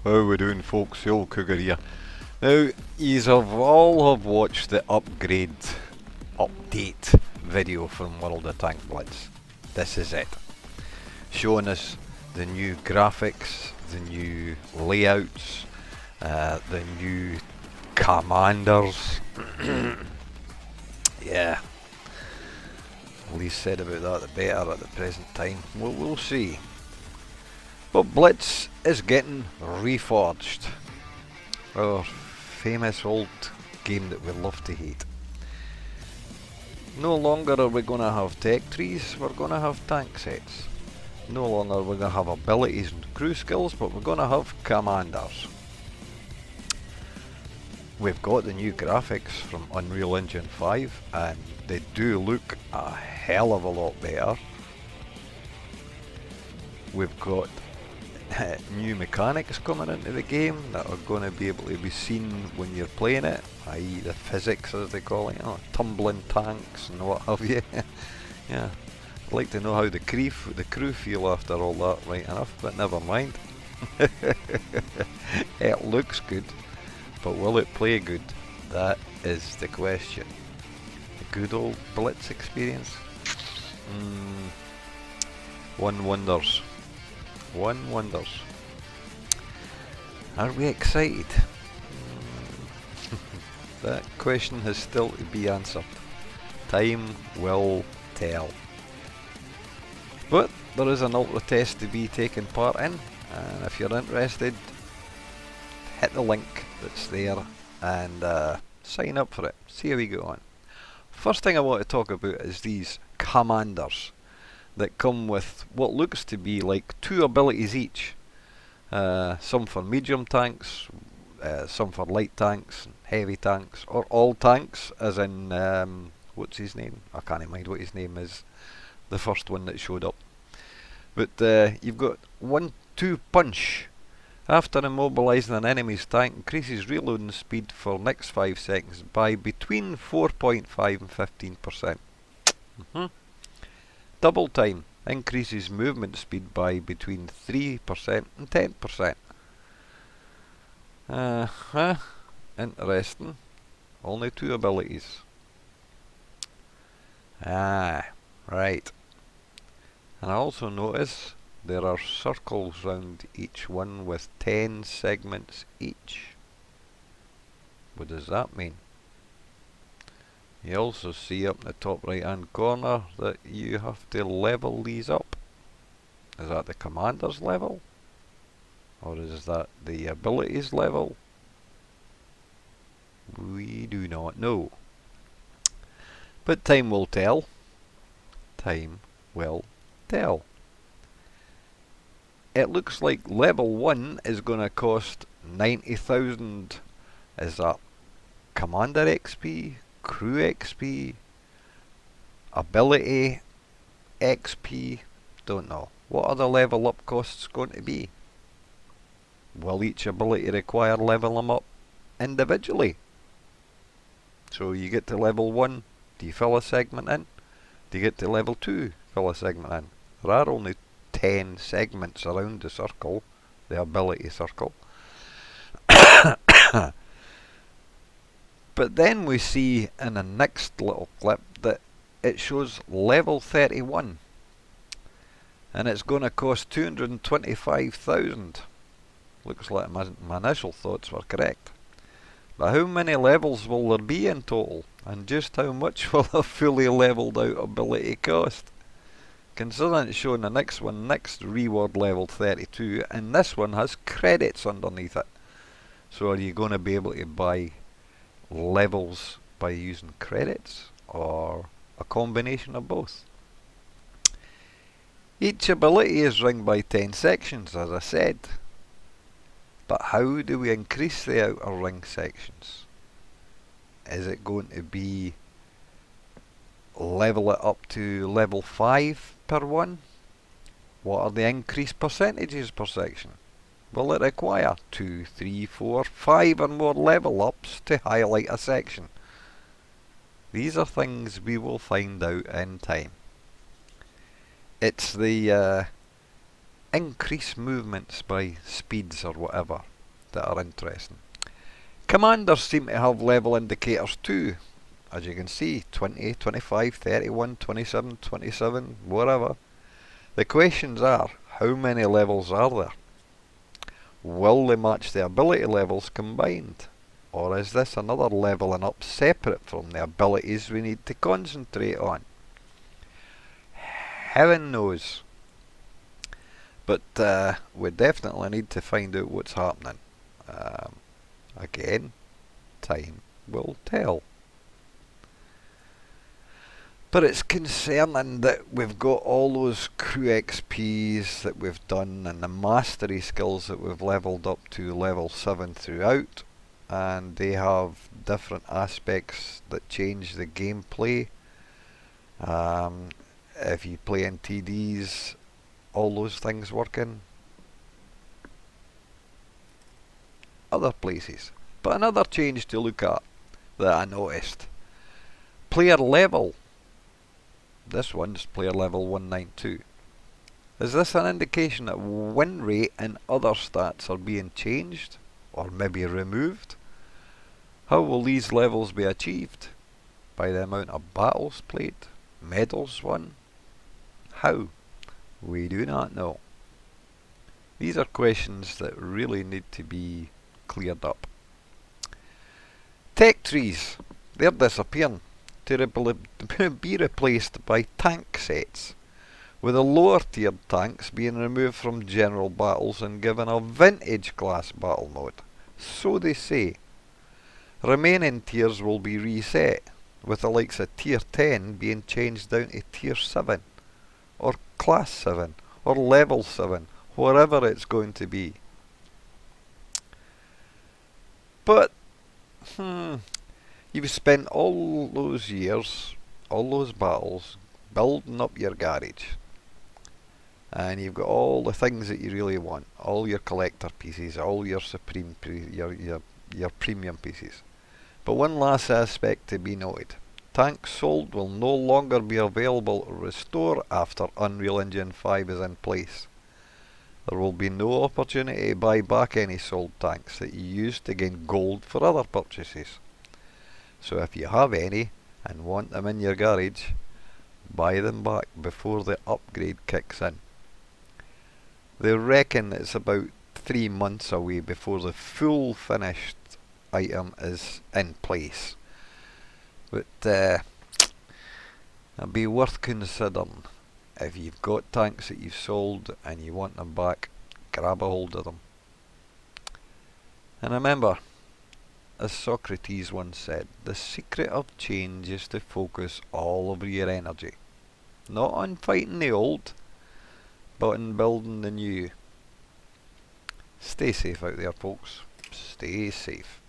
How we doing, folks? The old cougar here. Now, yous have all have watched the update video from World of Tank Blitz. This is it. Showing us the new graphics, the new layouts, the new commanders. Yeah, the least said about that the better at the present time. We'll see. But Blitz is getting reforged. Our famous old game that we love to hate. No longer are we going to have tech trees, we're going to have tank sets. No longer are we going to have abilities and crew skills, but we're going to have commanders. We've got the new graphics from Unreal Engine 5 and they do look a hell of a lot better. We've got new mechanics coming into the game that are going to be able to be seen when you're playing it, i.e. the physics as they call it, tumbling tanks and what have you. Yeah, I'd like to know how the crew feel after all that, right enough, but never mind. It looks good, but will it play good? That is the question. The good old Blitz experience? One wonders. One wonders. Are we excited? That question has still to be answered. Time will tell. But there is an ultra test to be taken part in, and if you're interested, hit the link that's there and sign up for it. See how we go on. First thing I want to talk about is these commanders that come with what looks to be like 2 abilities each. Some for medium tanks, some for light tanks, heavy tanks, or all tanks, as in, what's his name? I can't mind what his name is, the first one that showed up. But you've got 1-2 punch. After immobilising an enemy's tank, increases reloading speed for next 5 seconds by between 4.5 and 15%. Double time increases movement speed by between 3% and 10%. Interesting. Only 2 abilities. Right. And I also notice there are circles round each one with 10 segments each. What does that mean? You also see up in the top right hand corner that you have to level these up. Is that the commander's level? Or is that the abilities level? We do not know. But time will tell. Time will tell. It looks like level 1 is going to cost 90,000. Is that commander XP? Crew XP, ability XP, don't know. What are the level up costs going to be? Will each ability require level them up individually? So you get to level 1, do you fill a segment in? Do you get to level 2, fill a segment in? There are only 10 segments around the circle, the ability circle. But then we see in the next little clip that it shows level 31 and it's going to cost 225,000. Looks like my initial thoughts were correct. But how many levels will there be in total, and just how much will a fully leveled out ability cost? Considering it's showing the next reward level 32, and this one has credits underneath it. So are you going to be able to buy levels by using credits, or a combination of both? Each ability is ringed by 10 sections, as I said. But how do we increase the outer ring sections? Is it going to be level it up to level 5 per one? What are the increased percentages per section? Will it require 2, 3, 4, 5 or more level ups to highlight a section? These are things we will find out in time. It's the increase movements by speeds or whatever that are interesting. Commanders seem to have level indicators too. As you can see, 20, 25, 31, 27, 27, whatever. The questions are, how many levels are there? Will they match the ability levels combined? Or is this another leveling up separate from the abilities we need to concentrate on? Heaven knows. But we definitely need to find out what's happening. Again, time will tell. But it's concerning that we've got all those crew XPs that we've done and the mastery skills that we've leveled up to level 7 throughout, and they have different aspects that change the gameplay. If you play in TDs, all those things working. Other places. But another change to look at that I noticed. Player level. This one's player level 192. Is this an indication that win rate and other stats are being changed? Or maybe removed? How will these levels be achieved? By the amount of battles played? Medals won? How? We do not know. These are questions that really need to be cleared up. Tech trees. They're disappearing to be replaced by tank sets, with the lower tiered tanks being removed from general battles and given a vintage class battle mode. So they say. Remaining tiers will be reset, with the likes of tier 10 being changed down to tier 7, or class 7, or level 7, whatever it's going to be. But, you've spent all those years, all those battles, building up your garage. And you've got all the things that you really want. All your collector pieces, all your supreme, your premium pieces. But one last aspect to be noted. Tanks sold will no longer be available to restore after Unreal Engine 5 is in place. There will be no opportunity to buy back any sold tanks that you used to gain gold for other purchases. So if you have any and want them in your garage, buy them back before the upgrade kicks in. They reckon it's about 3 months away before the full finished item is in place. But it'd be worth considering. If you've got tanks that you've sold and you want them back, grab a hold of them. And remember, as Socrates once said, the secret of change is to focus all of your energy, not on fighting the old, but on building the new. Stay safe out there, folks. Stay safe.